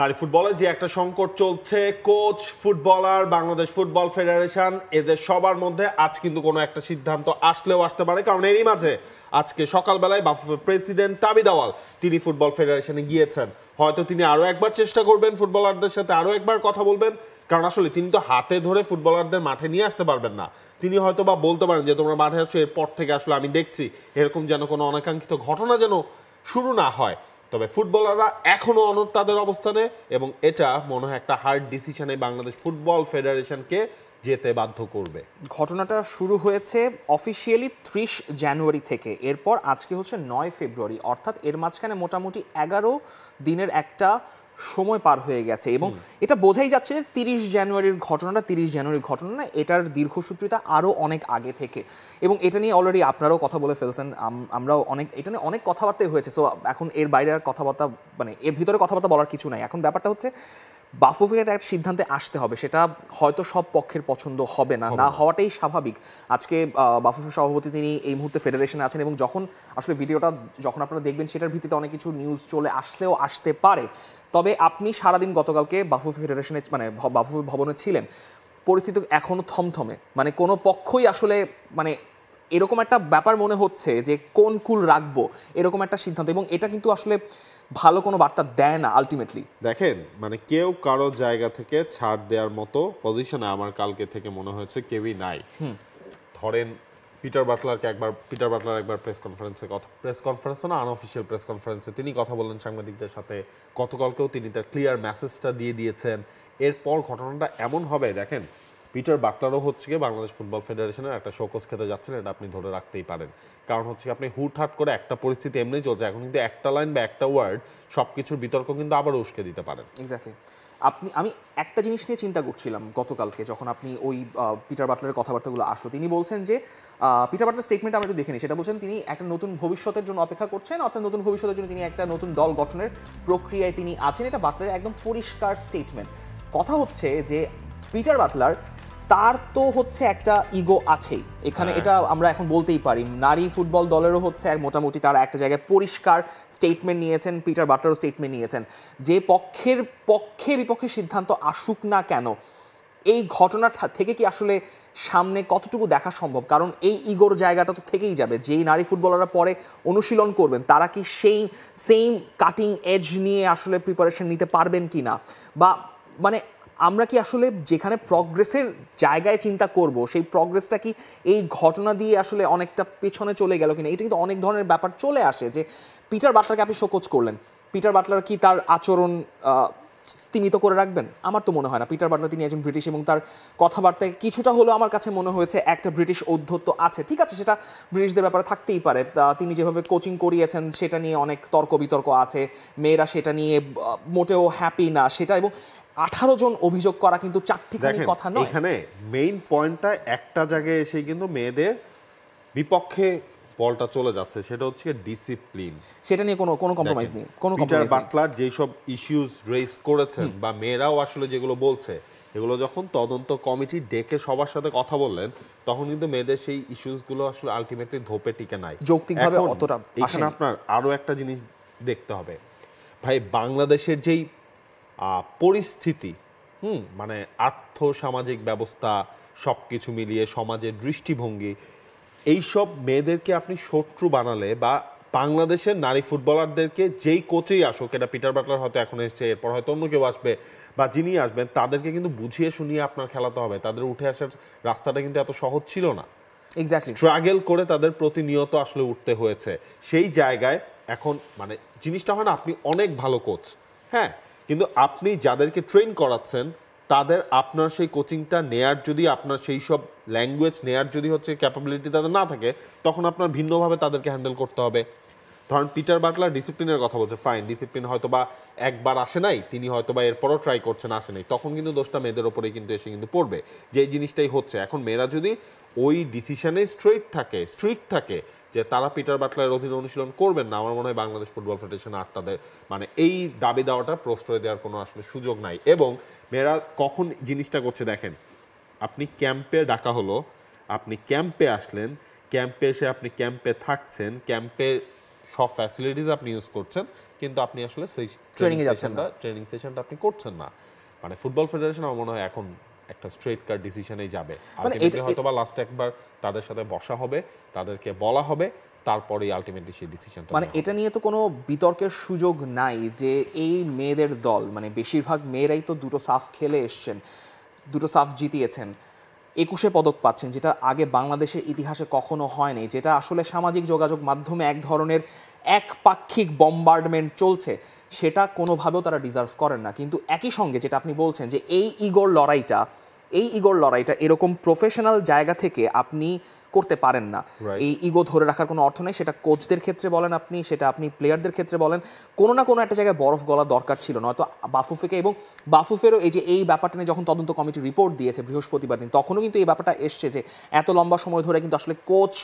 নারী ফুটবলে যে একটা সংকট চলছে, coach, footballer, Bangladesh football federation, এদের সবার মধ্যে আজ কিন্তু কোনো একটা সিদ্ধান্ত আসলেও আসতে পারে। কারণ এরই মাঝে আজকে সকালবেলায় বাফুফের প্রেসিডেন্ট তাবিদ আওয়াল তিনি ফুটবল ফেডারেশনে গিয়েছেন। হয়তো তিনি আরো একবার চেষ্টা করবেন, ফুটবলারদের সাথে আরো একবার কথা বলবেন। কারণ আসলে তিনি তো হাতে ধরে ফুটবলারদের মাঠে নিয়ে আসতে পারবেন না। তিনি হয়তো বা বলতে পারেন যে তোমরা মাঠে আসো, এরপর থেকে আসলে আমি দেখছি এরকম যেন কোনো অনাকাঙ্ক্ষিত ঘটনা যেন শুরু না হয়। তবে ফুটবলাররা এখনো অনড় তাদের অবস্থানে, এবং এটা মনে হয় একটা হার্ড ডিসিশনে বাংলাদেশ ফুটবল ফেডারেশনকে যেতে বাধ্য করবে। ঘটনাটা শুরু হয়েছে অফিসিয়ালি 30 জানুয়ারি থেকে, এরপর আজকে হচ্ছে 9 ফেব্রুয়ারি, অর্থাৎ এর মাঝখানে মোটামুটি 11 দিনের একটা সময় পার হয়ে গেছে। এবং এটা বোঝাই যাচ্ছে যে 30 জানুয়ারির ঘটনা না, এটার দীর্ঘসূত্রিতা আরও অনেক আগে থেকে। এবং এটা নিয়ে অলরেডি আপনারাও কথা বলে ফেলছেন, আমরাও এটা নিয়ে অনেক কথাবার্তাই হয়েছে। সো এখন এর বাইরে আর কথাবার্তা, মানে এর ভিতরে কথাবার্তা বলার কিছু নাই। এখন ব্যাপারটা হচ্ছে বাফুফের একটা সিদ্ধান্তে আসতে হবে, সেটা হয়তো সব পক্ষের পছন্দ হবে না, না হওয়াটাই স্বাভাবিক। আজকে বাফুফের সভাপতি তিনি এই মুহূর্তে ফেডারেশনে আছেন, এবং যখন আসলে ভিডিওটা যখন আপনারা দেখবেন সেটার ভিত্তিতে অনেক কিছু নিউজ চলে আসলেও আসতে পারে। তবে আপনি সারাদিন গতকালকে বাফুফে ফেডারেশনে, মানে বাফুফে ভবনে ছিলেন, পরিস্থিতি এখনো থমথমে, মানে কোনো পক্ষই আসলে, মানে এরকম একটা ব্যাপার মনে হচ্ছে যে কোন কুল রাখবো, এরকম একটা সিদ্ধান্ত। এবং এটা কিন্তু আসলে ভালো কোনো বার্তা দেয় না আলটিমেটলি। দেখেন, মানে কেউ কারো জায়গা থেকে ছাড় দেওয়ার মতো পজিশনে আমার কালকে থেকে মনে হয়েছে কেউই নাই। ধরেন পিটার বাটলার একবার প্রেস কনফারেন্স না, আনঅফিশিয়াল প্রেস কনফারেন্সে তিনি কথা বললেন সাংবাদিকদের সাথে। গতকালকেও তিনি তার ক্লিয়ার মেসেজটা দিয়ে দিয়েছেন। এরপর ঘটনাটা এমন হবে, দেখেন পিটার বাটলারও হচ্ছে কি বাংলাদেশ ফুটবল ফেডারেশনের একটা শোকজ খেতে যাচ্ছেন, এটা আপনি ধরে রাখতেই পারেন। কারণ হচ্ছে আপনি হুটহাট করে একটা পরিস্থিতি এমনি চলছে, এখন কিন্তু একটা লাইন বা একটা ওয়ার্ড সবকিছুর বিতর্ক কিন্তু আবার উস্কে দিতে পারেন। এক্স্যাক্টলি। আমি একটা জিনিস নিয়ে চিন্তা করছিলাম গতকালকে, যখন আপনি ওই পিটার বাটলারের কথাবার্তাগুলো আসলো, তিনি বলছেন যে পিটার বাটলার স্টেটমেন্ট আমরা একটু দেখে নিই। সেটা বলছেন তিনি একটা নতুন ভবিষ্যতের জন্য অপেক্ষা করছেন, অর্থাৎ নতুন ভবিষ্যতের জন্য তিনি একটা নতুন দল গঠনের প্রক্রিয়ায় তিনি আছেন। এটা বাটলারের একদম পরিষ্কার স্টেটমেন্ট। কথা হচ্ছে যে পিটার বাটলার, তার তো হচ্ছে একটা ইগো আছেই এখানে, এটা আমরা এখন বলতেই পারি। নারী ফুটবল দলেরও হচ্ছে মোটামুটি তারা একটা জায়গায় পরিষ্কার স্টেটমেন্ট নিয়েছেন, পিটার বাটলারও স্টেটমেন্ট নিয়েছেন যে পক্ষে বিপক্ষে সিদ্ধান্ত আসুক না কেন, এই ঘটনা থেকে কি আসলে সামনে কতটুকু দেখা সম্ভব? কারণ এই ইগোর জায়গাটা তো থেকেই যাবে। যেই নারী ফুটবলাররা পরে অনুশীলন করবেন তারা কি সেই সেম কাটিং এজ নিয়ে আসলে প্রিপারেশন নিতে পারবেন কি না, বা মানে আমরা কি আসলে যেখানে প্রগ্রেসের জায়গায় চিন্তা করব সেই প্রগ্রেসটা কি এই ঘটনা দিয়ে আসলে অনেকটা পেছনে চলে গেল কিনা? এটা কিন্তু অনেক ধরনের ব্যাপার চলে আসে। যে পিটার বাটলারকে আপনি শোকজ করলেন, পিটার বাটলার কি তার আচরণ স্তীমিত করে রাখবেন? আমার তো মনে হয় না। পিটার বাটলার তিনি একজন ব্রিটিশ, এবং তার কথাবার্তায় কিছুটা হলেও আমার কাছে মনে হয়েছে একটা ব্রিটিশ ঔদ্ধত্য আছে। ঠিক আছে, সেটা ব্রিটিশদের ব্যাপারে থাকতেই পারে। তিনি যেভাবে কোচিং করিয়েছেন সেটা নিয়ে অনেক তর্ক বিতর্ক আছে, মেয়েরা সেটা নিয়ে মোটেও হ্যাপি না সেটা। এবং 18 জন অভিযোগ করা কিন্তু চারটিখানি কথা নয়। এখানে মেইন পয়েন্টটা একটা জায়গায় এসে কিন্তু মেয়েদের বিপক্ষে বলটা চলে যাচ্ছে, সেটা হচ্ছে ডিসিপ্লিন। সেটা নিয়ে কোনো কম্প্রোমাইজ নেই, কোনো কম্প্রোমাইজ নেই। পিটার বাটলার যেসব ইস্যুস রেজ করেছেন বা মেয়েরাও আসলে যেগুলো বলছে, এগুলো যখন তদন্ত কমিটি ডেকে সবার সাথে কথা বললেন, তখন কিন্তু মেয়েদের সেই ইস্যুসগুলো আসলে আলটিমেটলি ধোপে টিকে নাই। যৌক্তিকভাবে অতটা এখানে আপনার আরো একটা জিনিস দেখতে হবে ভাই, বাংলাদেশের যেই পরিস্থিতি, মানে আর্থ সামাজিক ব্যবস্থা সবকিছু মিলিয়ে সমাজের দৃষ্টিভঙ্গি, এইসব মেয়েদেরকে আপনি শত্রু বানালে, বা বাংলাদেশের নারী ফুটবলারদেরকে যেই কোচেই আসুক, এটা পিটার বাটলার হয়তো এখন এসছে, এরপর হয়তো অন্য কেউ আসবে বা যিনি আসবেন, তাদেরকে কিন্তু বুঝিয়ে শুনিয়ে আপনার খেলাতে হবে। তাদের উঠে আসার রাস্তাটা কিন্তু এত সহজ ছিল না। স্ট্রাগল করে তাদের প্রতিনিয়ত আসলে উঠতে হয়েছে। সেই জায়গায় এখন মানে জিনিসটা হয় না, আপনি অনেক ভালো কোচ, হ্যাঁ, কিন্তু আপনি যাদেরকে ট্রেন করাচ্ছেন তাদের আপনার সেই কোচিংটা নেয়ার, যদি আপনার সেই সব ল্যাঙ্গুয়েজ নেয়ার যদি হচ্ছে ক্যাপাবিলিটি তাদের না থাকে, তখন আপনার ভিন্নভাবে তাদেরকে হ্যান্ডেল করতে হবে। ধরেন পিটার বাটলার ডিসিপ্লিনের কথা বলছে, ফাইন, ডিসিপ্লিন হয়তো বা একবার আসে নাই, তিনি হয়তো বা এরপরও ট্রাই করছেন, আসে নাই, তখন কিন্তু দোষটা মেয়েদের ওপরেই কিন্তু এসে কিন্তু পড়বে। যে এই জিনিসটাই হচ্ছে এখন, মেয়েরা যদি ওই ডিসিশনে স্ট্রিক্ট থাকে যে তারা পিটার বাটলারের অধীনে অনুশীলন করবেন না, আমার মনে হয় বাংলাদেশ ফুটবল ফেডারেশন আর তাদের মানে এই দাবি দেওয়াটা প্রশ্রয় দেওয়ার কোনো আসলে সুযোগ নাই। এবং মেয়েরা কখন জিনিসটা করছে দেখেন, আপনি ক্যাম্পে ডাকা হলো, আপনি ক্যাম্পে আসলেন, ক্যাম্পে এসে আপনি ক্যাম্পে থাকছেন, ক্যাম্পে সব ফ্যাসিলিটিস আপনি ইউজ করছেন, কিন্তু আপনি আসলে সেই Training এ যাচ্ছেন না। ট্রেনিং সেশনটা আপনি করছেন না। মানে ফুটবল ফেডারেশন আমার মনে হয় এখন একটা স্ট্রেট কাট ডিসিশনেই যাবে। আলটিমেটলি হয়তো বা লাস্ট একবার তাদের সাথে বসা হবে, তাদেরকে বলা হবে, তারপরেই আলটিমেটলি সেই ডিসিশনটা মানে এটা নিয়ে তো কোনো বিতর্কের সুযোগ নাই যে এই মেয়েদের দল, মানে বেশিরভাগ মেয়েরাই তো দুটো সাফ খেলে এসছেন, দুটো সাফ জিতিয়েছেন, 21 পদক পাচ্ছেন, যেটা আগে বাংলাদেশের ইতিহাসে কখনো হয়নি, যেটা আসলে সামাজিক যোগাযোগ মাধ্যমে এক ধরনের একপাক্ষিক বম্বার্ডমেন্ট চলছে, সেটা কোনোভাবেও তারা ডিজার্ভ করেন না। কিন্তু একই সঙ্গে যেটা আপনি বলছেন যে এই ইগোর লড়াইটা এরকম প্রফেশনাল জায়গা থেকে আপনি করতে পারেন না। Right. এই ইগো ধরে রাখার কোনো অর্থ নেই, সেটা কোচদের ক্ষেত্রে বলেন আপনি, সেটা আপনি প্লেয়ারদের ক্ষেত্রে বলেন, কোনো না কোনো একটা জায়গায় বরফ গলা দরকার ছিল। নয়তো বাফুফেকে, এবং বাফুফেরও এই যে এই ব্যাপারটা নিয়ে যখন তদন্ত কমিটি রিপোর্ট দিয়েছে বৃহস্পতিবার দিন, তখনও কিন্তু এই ব্যাপারটা এসছে যে এত লম্বা সময় ধরে কিন্তু আসলে কোচ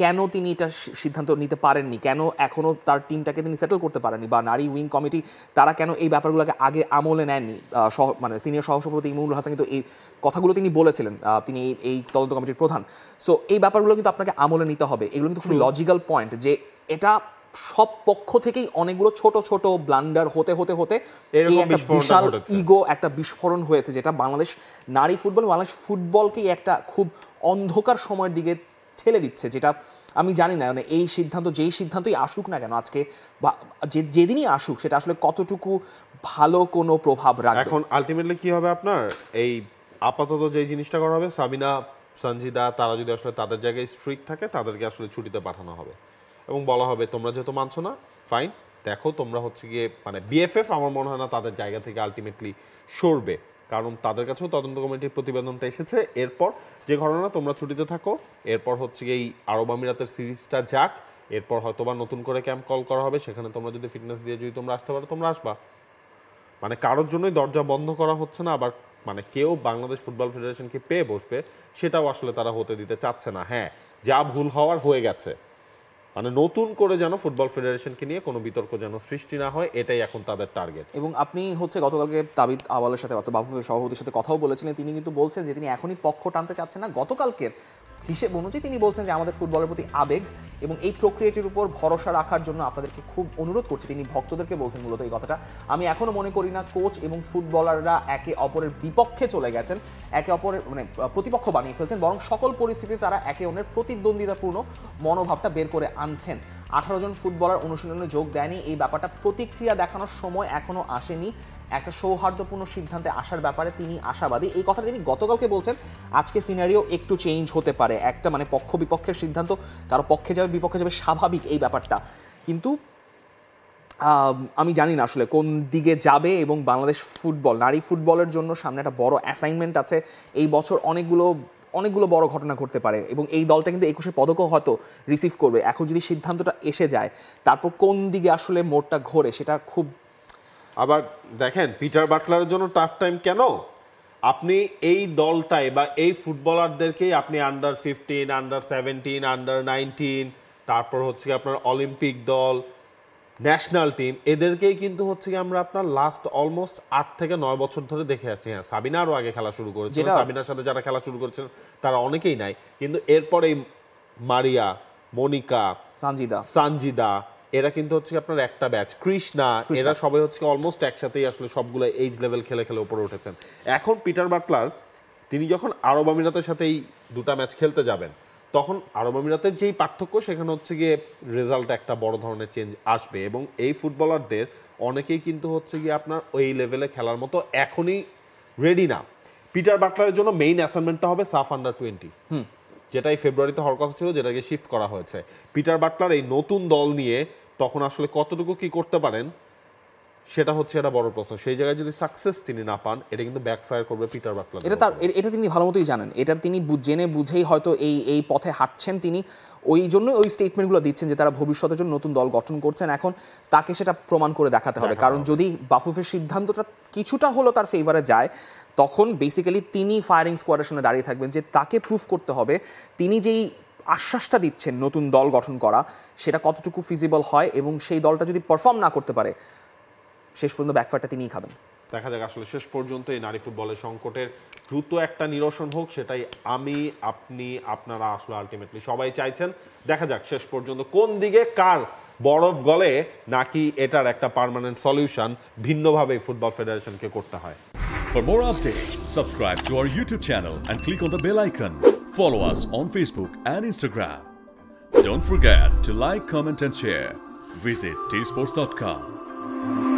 কেন তিনি এটা সিদ্ধান্ত নিতে পারেননি, কেন এখনও তার টিমটাকে তিনি সেটেল করতে পারেননি, বা নারী উইং কমিটি তারা কেন এই ব্যাপারগুলোকে আগে আমলে নেননি। মানে সিনিয়র সহসভাপতি ইমরুল হাসান কিন্তু এই কথাগুলো তিনি বলেছিলেন, তিনি এই তদন্ত কমিটির প্রধান। সো এই ব্যাপারগুলো কিন্তু আপনাকে আমলে নিতে হবে। এগুলো কিন্তু খুব লজিক্যাল পয়েন্ট, যে এটা সব পক্ষ থেকেই অনেকগুলো ছোট ছোট ব্লান্ডার হতে হতে হতে এই এরকম একটা বিস্ফোরণটা বিশাল ঘটেছে। ইগো, একটা বিস্ফোরণ হয়েছে, যেটা বাংলাদেশ নারী ফুটবল, বাংলাদেশ ফুটবলকেই একটা খুব অন্ধকার সময়ের দিকে ঠেলে দিচ্ছে। যেটা আমি জানি না, মানে এই সিদ্ধান্ত, যেই সিদ্ধান্তই আসুক না কেন আজকে বা যেদিনই আসুক, সেটা আসলে কতটুকু ভালো কোনো প্রভাব রাখবে। এখন আলটিমেটলি কি হবে আপনার, এই আপাতত যে জিনিসটা করা হবে, সাবিনা, সঞ্জিদা, তারা যদি আসলে তাদের জায়গায় স্ট্রিক্ট থাকে, তাদেরকে আসলে ছুটিতে পাঠানো হবে এবং বলা হবে তোমরা যেহেতু মানছো না, ফাইন, দেখো তোমরা হচ্ছে গিয়ে, মানে বিএফএফ আমার মনে হয় না তাদের জায়গা থেকে আলটিমেটলি সরবে, কারণ তাদের কাছেও তদন্ত কমিটির প্রতিবেদনটা এসেছে। এরপর যে ঘটনা, তোমরা ছুটিতে থাকো, এরপর হচ্ছে গিয়ে এই আরব আমিরাতের সিরিজটা যাক, এরপর হয়তো বা নতুন করে ক্যাম্প কল করা হবে, সেখানে তোমরা যদি ফিটনেস দিয়ে যদি তোমরা আসতে পারো, তোমরা আসবা। মানে কারোর জন্যই দরজা বন্ধ করা হচ্ছে না, আবার মানে কেউ বাংলাদেশ ফুটবল ফেডারেশনকে পেয়ে বসবে সেটাও আসলে তারা হতে দিতে চাচ্ছে না। হ্যাঁ, যা ভুল হওয়ার হয়ে গেছে, মানে নতুন করে যেন ফুটবল ফেডারেশনকে নিয়ে কোনো বিতর্ক যেন সৃষ্টি না হয়, এটাই এখন তাদের টার্গেট। এবং আপনি হচ্ছে গতকালকে তাবিদ আওয়ালের সাথে, অর্থাৎ বাফুফের সভাপতির সাথে কথাও বলেছিলেন, তিনি কিন্তু বলছেন যে তিনি এখনই পক্ষ টানতে চাচ্ছেন না। গতকালকের হিসেব অনুযায়ী তিনি বলছেন যে আমাদের ফুটবলের প্রতি আবেগ এবং এই প্রক্রিয়াটির উপর ভরসা রাখার জন্য আপনাদেরকে খুব অনুরোধ করছি। তিনি ভক্তদেরকে বলছেন মূলত এই কথাটা। আমি এখনো মনে করি না কোচ এবং ফুটবলাররা একে অপরের বিপক্ষে চলে গেছেন, একে অপরের মানে প্রতিপক্ষ বানিয়ে ফেলছেন, বরং সকল পরিস্থিতিতে তারা একে অন্যের প্রতিদ্বন্দ্বিতাপূর্ণ মনোভাবটা বের করে আনছেন। 18 জন ফুটবলার অনুশীলনে যোগ দেয়নি, এই ব্যাপারটা প্রতিক্রিয়া দেখানোর সময় এখনো আসেনি। একটা সৌহার্দ্যপূর্ণ সিদ্ধান্তে আসার ব্যাপারে তিনি আশাবাদী। এই কথাটা তিনি গতকালকে বলছেন। আজকে সিনারিও একটু চেঞ্জ হতে পারে, একটা মানে পক্ষ বিপক্ষের সিদ্ধান্ত কারো পক্ষে যাবে বিপক্ষে যাবে, স্বাভাবিক এই ব্যাপারটা। কিন্তু আমি জানি না আসলে কোন দিকে যাবে, এবং বাংলাদেশ ফুটবল, নারী ফুটবলের জন্য সামনে একটা বড় অ্যাসাইনমেন্ট আছে। এই বছর অনেকগুলো বড় ঘটনা ঘটতে পারে, এবং এই দলটা কিন্তু 21 পদকও হয়তো রিসিভ করবে। এখন যদি সিদ্ধান্তটা এসে যায়, তারপর কোন দিকে আসলে মোড়টা ঘোরে, সেটা খুব। আবার দেখেন, পিটার বাটলারের জন্য টাফ টাইম কেন, আপনি এই দলটাই বা এই ফুটবলারদেরকেই আপনি আন্ডার 15, আন্ডার 17, আন্ডার 19, তারপর হচ্ছে কি আপনার অলিম্পিক দল, ন্যাশনাল টিম, এদেরকেই কিন্তু হচ্ছে কি আমরা আপনার লাস্ট অলমোস্ট 8 থেকে 9 বছর ধরে দেখে আসছি। হ্যাঁ, সাবিনা আরও আগে খেলা শুরু করেছে, সাবিনার সাথে যারা খেলা শুরু করেছেন তারা অনেকেই নাই, কিন্তু এরপরে মারিয়া, মনিকা, সানজিদা, এরা কিন্তু হচ্ছে আপনার একটা ব্যাচ, কৃষ্ণা, এরা সবাই হচ্ছে অলমোস্ট একসাথেই আসলে সবগুলো এইজ লেভেল খেলে খেলে উপরে উঠেছেন। এখন পিটার বাটলার তিনি যখন আরব আমিরাতের সাথে এই দুটা ম্যাচ খেলতে যাবেন, তখন আরব আমিরাতের যেই পার্থক্য, সেখানে হচ্ছে গিয়ে রেজাল্টে একটা বড় ধরনের চেঞ্জ আসবে, এবং এই ফুটবলারদের অনেকেই কিন্তু হচ্ছে গিয়ে আপনার ওই লেভেলে খেলার মতো এখনই রেডি না। পিটার বাটলারের জন্য মেইন অ্যাসাইনমেন্টটা হবে সাফ আন্ডার 20, যেটা এই ফেব্রুয়ারিতে হওয়ার কথা ছিল, যেটাকে শিফট করা হয়েছে। পিটার বাটলার এই নতুন দল নিয়ে তখন আসলে কতটুকু কি করতে পারেন, সেটা হচ্ছে একটা বড় প্রশ্ন। সেই জায়গায় যদি সাকসেস তিনি না পান, এটা কিন্তু ব্যাকফায়ার করবে পিটার বাটলার। এটা তিনি ভালো মতোই জানেন, এটা তিনি জেনে বুঝেই হয়তো এই পথে হাঁটছেন। তিনি ওই জন্য ওই স্টেটমেন্টগুলো দিচ্ছেন যে তারা ভবিষ্যতের জন্য নতুন দল গঠন করছেন। এখন তাকে সেটা প্রমাণ করে দেখাতে হবে, কারণ যদি বাফুফের সিদ্ধান্তটা কিছুটা হলো তার ফেভারে যায়, তখন বেসিক্যালি তিনি ফায়ারিং স্কোয়াডের সামনে দাঁড়িয়ে থাকবেন, যে তাকে প্রুফ করতে হবে তিনি যেই আশ্বাসটা দিচ্ছেন নতুন দল গঠন করা, সেটা কতটুকু ফিজিবল হয়, এবং সেই দলটা যদি পারফর্ম না করতে পারে, শেষ পর্যন্ত ব্যাকফায়ারটা তিনিই খাবেন। দেখা যাক আসলে শেষ পর্যন্ত এই নারী ফুটবলের সংকটের দ্রুত একটা নিরসন হোক, সেটাই আমি, আপনি, আপনারা আসলে আলটিমেটলি সবাই চাইছেন। দেখা যাক শেষ পর্যন্ত কোন দিকে কার বরফ গলে, নাকি এটার একটা পার্মানেন্ট সলিউশন ভিন্নভাবে ফুটবল ফেডারেশনকে করতে হয়। For more updates, subscribe to our YouTube channel and click on the bell icon. Follow us on Facebook and Instagram. Don't forget to like, comment, and share. Visit tsports.com.